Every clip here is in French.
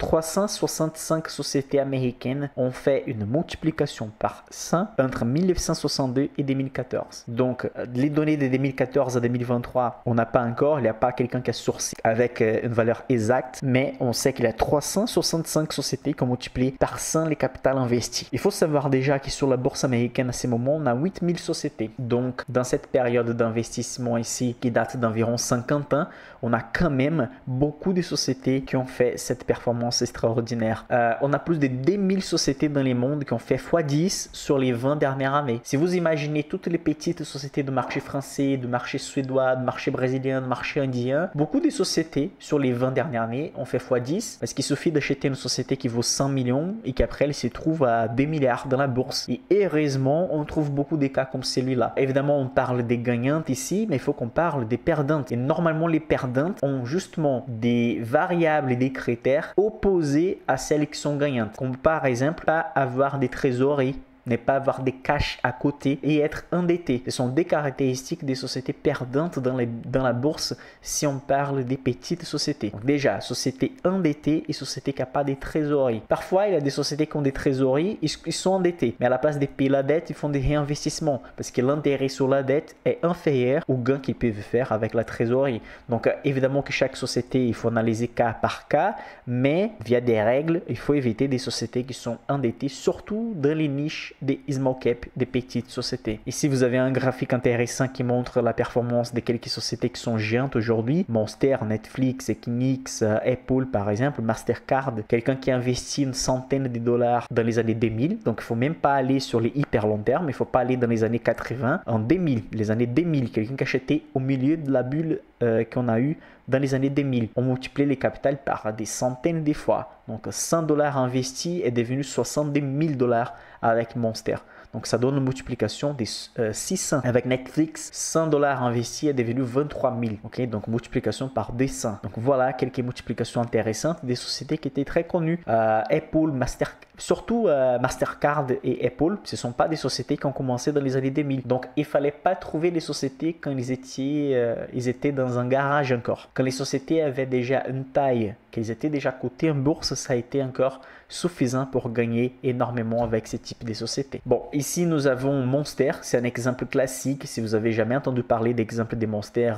365 sociétés américaines ont fait une multiplication par 100 entre 1962 et 2014. Donc, les données de 2014 à 2023, on n'a pas encore, il n'y a pas quelqu'un qui a sourcé avec une valeur exacte, mais on sait qu'il y a 365 sociétés qui ont multiplié par 100 les capitales investis. Il faut savoir déjà que sur la bourse américaine, à ce moment, on a 8000 sociétés. Donc, dans cette période d'investissement ici, qui date d'environ 50 ans, on a quand même beaucoup de sociétés qui ont fait cette performance extraordinaire. On a plus de 10 000 sociétés dans le monde qui ont fait x10 sur les 20 dernières années. Si vous imaginez toutes les petites sociétés de marché français, de marché suédois, de marché brésilien, de marché indien, beaucoup de sociétés sur les 20 dernières années ont fait x10 parce qu'il suffit d'acheter une société qui vaut 100 millions et qu'après elle se trouve à 2 milliards dans la bourse. Et heureusement, on trouve beaucoup de cas comme celui-là. Évidemment, on parle des gagnantes ici, mais il faut qu'on parle des perdantes. Et normalement, les perdantes ont justement des variables et des critères opposés à celles qui sont gagnantes. Comme par exemple, pas avoir des trésoreries, ne pas avoir des cash à côté et être endetté. Ce sont des caractéristiques des sociétés perdantes dans la bourse si on parle des petites sociétés. Donc déjà, société endettée et société qui n'a pas de trésorerie. Parfois, il y a des sociétés qui ont des trésoreries, ils sont endettés. Mais à la place de payer la dette, ils font des réinvestissements parce que l'intérêt sur la dette est inférieur au gain qu'ils peuvent faire avec la trésorerie. Donc évidemment que chaque société, il faut analyser cas par cas, mais via des règles, il faut éviter des sociétés qui sont endettées, surtout dans les niches des small cap, des petites sociétés. Ici, vous avez un graphique intéressant qui montre la performance de quelques sociétés qui sont géantes aujourd'hui. Monster, Netflix, Equinix, Apple par exemple, Mastercard. Quelqu'un qui investit une centaine de dollars dans les années 2000. Donc, il ne faut même pas aller sur les hyper long terme. Il ne faut pas aller dans les années 80. En 2000, les années 2000, quelqu'un qui achetait au milieu de la bulle qu'on a eue dans les années 2000. On multiplie les capitales par des centaines de fois. Donc 100 dollars investis est devenu 70 000 dollars avec Monster. Donc ça donne une multiplication de 600. Avec Netflix, 100 dollars investis est devenu 23 000. Okay? Donc multiplication par 200. Donc voilà quelques multiplications intéressantes des sociétés qui étaient très connues. Apple, surtout Mastercard et Apple, ce ne sont pas des sociétés qui ont commencé dans les années 2000. Donc il ne fallait pas trouver les sociétés quand ils étaient dans un garage encore. Quand les sociétés avaient déjà une taille, qu'ils étaient déjà cotées en bourse, ça a été encore suffisant pour gagner énormément avec ce type de sociétés. Bon, ici nous avons Monster, c'est un exemple classique. Si vous avez jamais entendu parler d'exemples de Monster,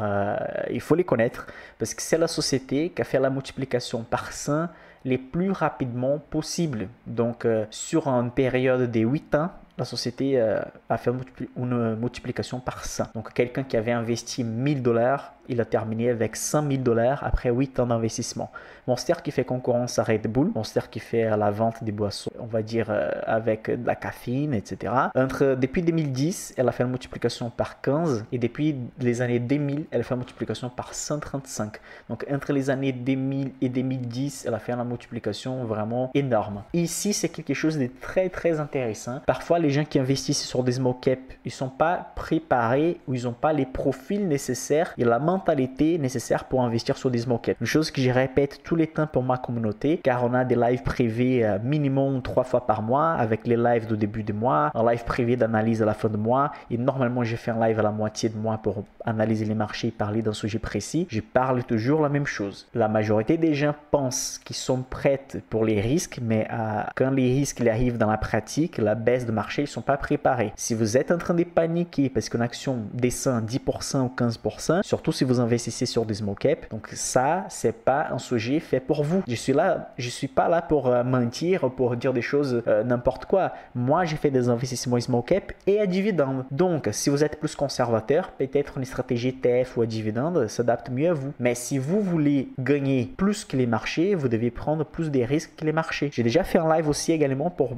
il faut les connaître parce que c'est la société qui a fait la multiplication par 100 les plus rapidement possible. Donc sur une période de 8 ans, la société a fait une multiplication par 100. Donc quelqu'un qui avait investi 1000 dollars, il a terminé avec 100 000 dollars après 8 ans d'investissement. Monster qui fait concurrence à Red Bull, Monster qui fait la vente des boissons, on va dire avec de la caféine, etc. Depuis 2010, elle a fait une multiplication par 15 et depuis les années 2000, elle a fait une multiplication par 135. Donc entre les années 2000 et 2010, elle a fait une multiplication vraiment énorme. Ici, c'est quelque chose de très très intéressant. Parfois, les gens qui investissent sur des small cap, ils ne sont pas préparés ou ils n'ont pas les profils nécessaires et la mentalité nécessaire pour investir sur des small cap. Une chose que je répète tous les temps pour ma communauté, car on a des lives privés minimum 3 fois par mois avec les lives du début du mois, un live privé d'analyse à la fin du mois et normalement j'ai fait un live à la moitié de mois pour analyser les marchés et parler d'un sujet précis. Je parle toujours la même chose. La majorité des gens pensent qu'ils sont prêts pour les risques, mais quand les risques ils arrivent dans la pratique, la baisse de marché, ils ne sont pas préparés. Si vous êtes en train de paniquer parce qu'une action descend 10% ou 15%, surtout si vous investissez sur des small cap, donc ça, c'est pas un sujet fait pour vous. Je suis pas là pour mentir, pour dire des choses n'importe quoi. Moi, j'ai fait des investissements small cap et à dividende. Donc, si vous êtes plus conservateur, peut-être une stratégie ETF ou à dividende s'adapte mieux à vous. Mais si vous voulez gagner plus que les marchés, vous devez prendre plus des risques que les marchés. J'ai déjà fait un live aussi également pour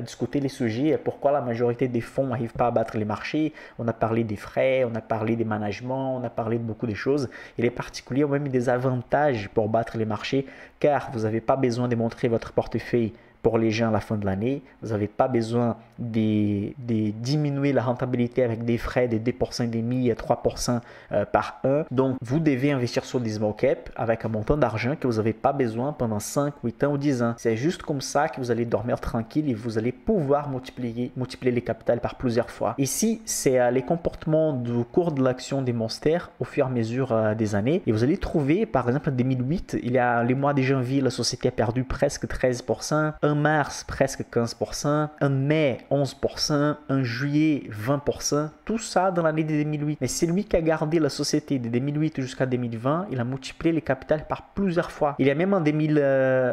discuter les sujets, pourquoi la majorité des fonds n'arrivent pas à battre les marchés. On a parlé des frais, on a parlé des managements, on a parlé de beaucoup de choses. Et les particuliers ont même des avantages pour battre les marchés car vous n'avez pas besoin de montrer votre portefeuille pour les gens à la fin de l'année. Vous n'avez pas besoin de diminuer la rentabilité avec des frais de 2% et demi à 3% par an. Donc, vous devez investir sur des small cap avec un montant d'argent que vous n'avez pas besoin pendant 5, 8 ans ou 10 ans. C'est juste comme ça que vous allez dormir tranquille et vous allez pouvoir multiplier les capitales par plusieurs fois. Ici, c'est les comportements du cours de l'action des Monsters au fur et à mesure des années. Et vous allez trouver, par exemple, en 2008, il y a les mois de janvier, la société a perdu presque 13%, en mars, presque 15%, en mai, 11%, en juillet, 20%, tout ça dans l'année de 2008. Mais c'est lui qui a gardé la société de 2008 jusqu'à 2020, il a multiplié les capitales par plusieurs fois. Il y a même en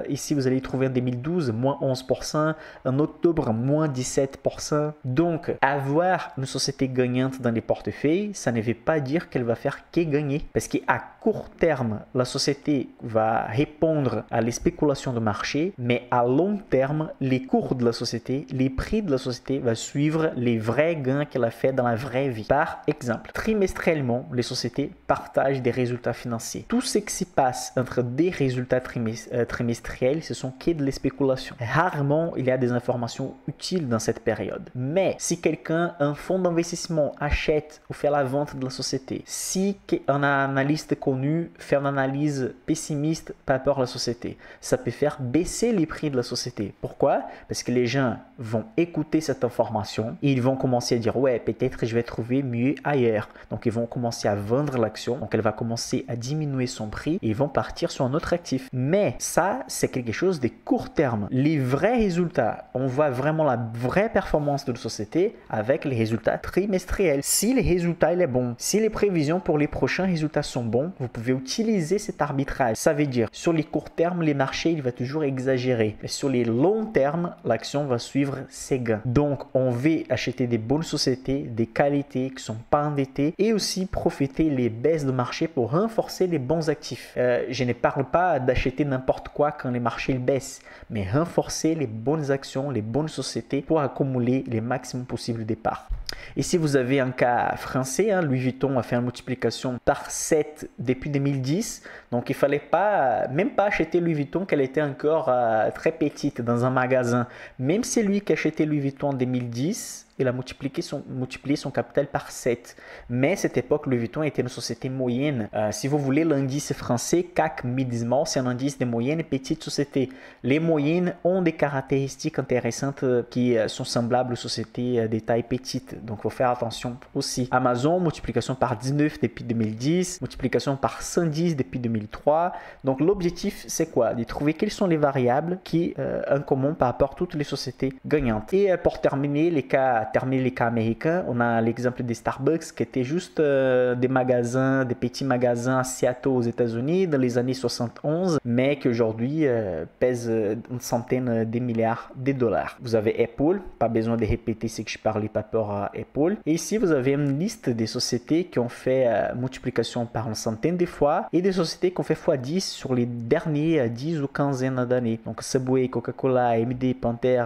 ici vous allez trouver en 2012, moins 11%, en octobre, moins 17%. Donc, avoir une société gagnante dans les portefeuilles, ça ne veut pas dire qu'elle va faire que gagner. Parce qu'à court terme, la société va répondre à les spéculations de marché, mais à long terme, les cours de la société, les prix de la société vont suivre les vrais gains qu'elle a fait dans la vraie vie. Par exemple, trimestriellement, les sociétés partagent des résultats financiers. Tout ce qui se passe entre des résultats trimestriels, ce sont que de la spéculation. Rarement, il y a des informations utiles dans cette période. Mais si quelqu'un, un fonds d'investissement, achète ou fait la vente de la société, si un analyste connu fait une analyse pessimiste par rapport à la société, ça peut faire baisser les prix de la société. Pourquoi? Parce que les gens vont écouter cette information et ils vont commencer à dire ouais, peut-être je vais trouver mieux ailleurs. Donc ils vont commencer à vendre l'action, donc elle va commencer à diminuer son prix et ils vont partir sur un autre actif. Mais ça, c'est quelque chose de court terme. Les vrais résultats, on voit vraiment la vraie performance de la société avec les résultats trimestriels. Si les résultats il est bon, si les prévisions pour les prochains résultats sont bons, vous pouvez utiliser cet arbitrage. Ça veut dire sur les courts termes, les marchés il va toujours exagérer, mais sur les longs termes, l'action va suivre ses gains. Donc, on veut acheter des bonnes sociétés, des qualités qui ne sont pas endettées et aussi profiter les baisses de marché pour renforcer les bons actifs. Je ne parle pas d'acheter n'importe quoi quand les marchés baissent, mais renforcer les bonnes actions, les bonnes sociétés pour accumuler les maximums possibles de parts. Ici, vous avez un cas français, hein, Louis Vuitton a fait une multiplication par 7 depuis 2010. Donc, il ne fallait même pas acheter Louis Vuitton qu'elle était encore très petite dans un magasin. Même c'est lui qui a acheté Louis Vuitton en 2010, il a multiplié son capital par 7. Mais à cette époque, Louis Vuitton était une société moyenne. Si vous voulez, l'indice français CAC Mid Small, c'est un indice de moyenne et petite société. Les moyennes ont des caractéristiques intéressantes qui sont semblables aux sociétés de taille petite. Donc, il faut faire attention aussi. Amazon, multiplication par 19 depuis 2010, multiplication par 110 depuis 2003. Donc, l'objectif, c'est quoi? De trouver quelles sont les variables qui en commun par rapport à toutes les sociétés gagnantes. Et pour terminer les cas américains, on a l'exemple des Starbucks qui étaient juste des petits magasins à Seattle aux États-Unis dans les années 71, mais qui aujourd'hui pèsent une centaine de milliards de dollars. Vous avez Apple, pas besoin de répéter ce que je parlais par rapport à Apple. Et ici, vous avez une liste des sociétés qui ont fait multiplication par une centaine de fois et des sociétés qui ont fait x10 sur les derniers 10 ou 15 d'années. Donc Subway, Coca-Cola, AMD, Panther,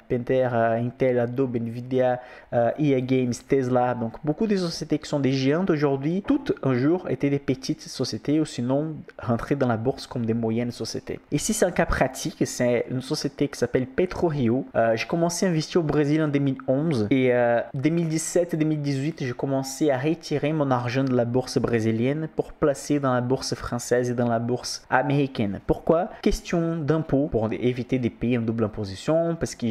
Intel, Adobe, Nvidia, EA Games, Tesla, donc beaucoup de sociétés qui sont des géantes aujourd'hui, toutes un jour étaient des petites sociétés ou sinon rentrées dans la bourse comme des moyennes sociétés. Ici c'est un cas pratique, c'est une société qui s'appelle PetroRio. J'ai commencé à investir au Brésil en 2011 et 2017-2018 j'ai commencé à retirer mon argent de la bourse brésilienne pour placer dans la bourse française et dans la bourse américaine. Pourquoi? Question d'impôt pour éviter de payer une double imposition parce que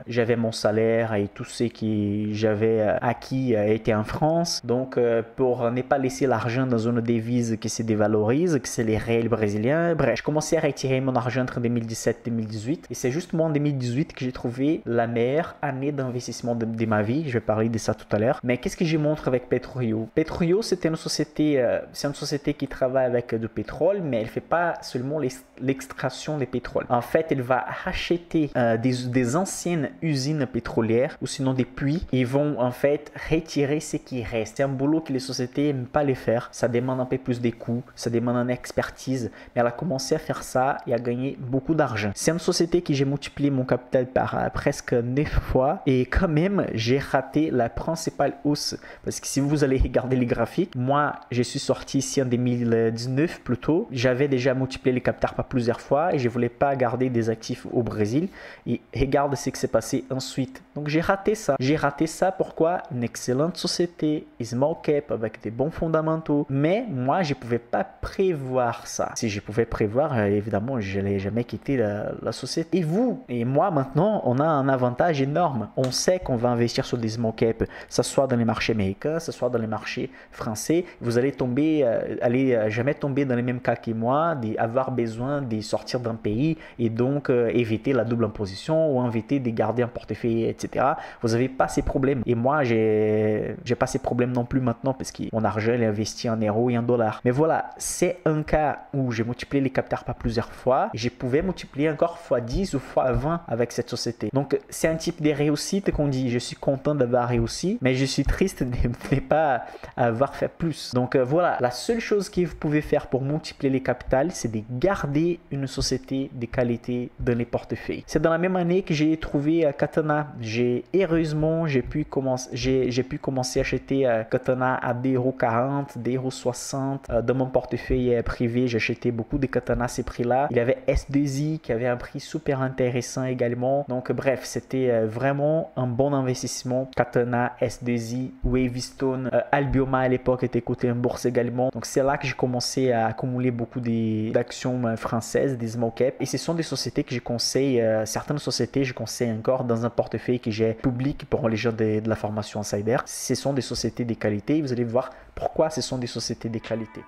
j'avais mon salaire et tout ce que j'avais acquis était en France. Donc, pour ne pas laisser l'argent dans une devise qui se dévalorise, que c'est les réels brésiliens. Bref, je commençais à retirer mon argent entre 2017 et 2018. Et c'est justement en 2018 que j'ai trouvé la meilleure année d'investissement de ma vie. Je vais parler de ça tout à l'heure. Mais qu'est-ce que je montre avec PetroRio? PetroRio, c'était une société qui travaille avec du pétrole, mais elle ne fait pas seulement l'extraction des pétroles. En fait, elle va racheter des anciennes usines pétrolières ou sinon sinon des puits. Ils vont en fait retirer ce qui reste. C'est un boulot que les sociétés n'aiment pas les faire. Ça demande un peu plus des coûts, ça demande une expertise. Mais elle a commencé à faire ça et à gagner beaucoup d'argent. C'est une société que j'ai multiplié mon capital par presque 9 fois. Et quand même, j'ai raté la principale hausse. Parce que si vous allez regarder les graphiques, moi, je suis sorti ici en 2019 plutôt. J'avais déjà multiplié les capitaux par plusieurs fois et je ne voulais pas garder des actifs au Brésil. Et regarde ce qui s'est passé ensuite. Donc j'ai raté ça. J'ai raté ça pourquoi? Une excellente société, small cap avec des bons fondamentaux. Mais moi, je ne pouvais pas prévoir ça. Si je pouvais prévoir, évidemment, je n'allais jamais quitter la société. Et vous et moi maintenant, on a un avantage énorme. On sait qu'on va investir sur des small cap, que ce soit dans les marchés américains, que ce soit dans les marchés français. Vous allez jamais tomber dans les mêmes cas que moi, d'avoir besoin de sortir d'un pays et donc éviter la double imposition ou éviter de garder un portefeuille, etc. Vous n'avez pas ces problèmes. Et moi, j'ai pas ces problèmes non plus maintenant parce que mon argent est investi en euros et en dollars. Mais voilà, c'est un cas où j'ai multiplié les capitaux par plusieurs fois et je pouvais multiplier encore fois 10 ou fois 20 avec cette société. Donc, c'est un type de réussite qu'on dit. Je suis content d'avoir réussi, mais je suis triste de ne pas avoir fait plus. Donc, voilà, la seule chose que vous pouvez faire pour multiplier les capitaux, c'est de garder une société de qualité dans les portefeuilles. C'est dans la même année que j'ai trouvé Katana. Heureusement, j'ai pu commencer à acheter Katana à 2,40 €, 2,60 € dans mon portefeuille privé. J'ai acheté beaucoup de Katana à ces prix-là. Il y avait S2I qui avait un prix super intéressant également. Donc bref, c'était vraiment un bon investissement. Katana, S2I, Wavystone, Albioma à l'époque était coté en bourse également. Donc c'est là que j'ai commencé à accumuler beaucoup d'actions françaises, des small cap. Et ce sont des sociétés que je conseille, certaines sociétés je conseille encore dans un portefeuille que j'ai public pour les gens de la formation Insider. Ce sont des sociétés de qualité. Vous allez voir pourquoi ce sont des sociétés de qualité.